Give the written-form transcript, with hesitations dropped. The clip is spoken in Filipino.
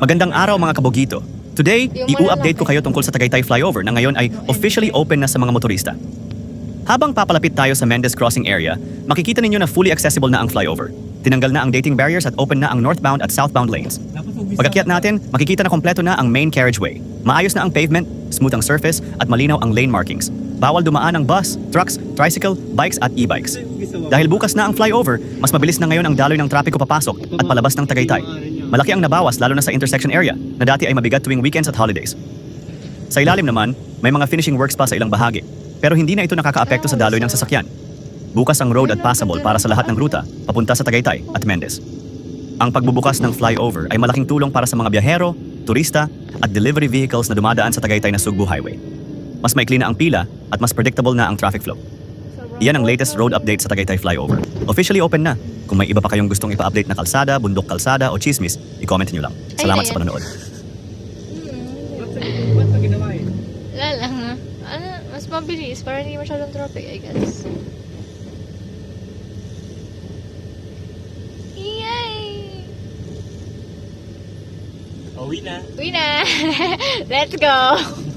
Magandang araw mga kabogito. Today, i-update ko kayo tungkol sa Tagaytay Flyover na ngayon ay officially open na sa mga motorista. Habang papalapit tayo sa Mendez Crossing area, makikita ninyo na fully accessible na ang flyover. Tinanggal na ang dating barriers at open na ang northbound at southbound lanes. Pag-akyat natin, makikita na kompleto na ang main carriageway. Maayos na ang pavement, smooth ang surface at malinaw ang lane markings. Bawal dumaan ang bus, trucks, tricycle, bikes at e-bikes. Dahil bukas na ang flyover, mas mabilis na ngayon ang daloy ng trapiko papasok at palabas ng Tagaytay. Malaki ang nabawas lalo na sa intersection area na dati ay mabigat tuwing weekends at holidays. Sa ilalim naman, may mga finishing works pa sa ilang bahagi, pero hindi na ito nakakaapekto sa daloy ng sasakyan. Bukas ang road at passable para sa lahat ng ruta papunta sa Tagaytay at Mendez. Ang pagbubukas ng flyover ay malaking tulong para sa mga biyahero, turista at delivery vehicles na dumadaan sa Tagaytay na Sugbu Highway. Mas maikli na ang pila at mas predictable na ang traffic flow. Iyan ang latest road update sa Tagaytay Flyover. Officially open na. Kung may iba pa kayong gustong ipa-update na kalsada, bundok kalsada o chismis, i-comment nyo lang. Salamat sa panonood. Wala lang ha. Ano, mas mabilis para hindi masyadong traffic, I guess. Yay! Uwi na. Uwi na! Let's go!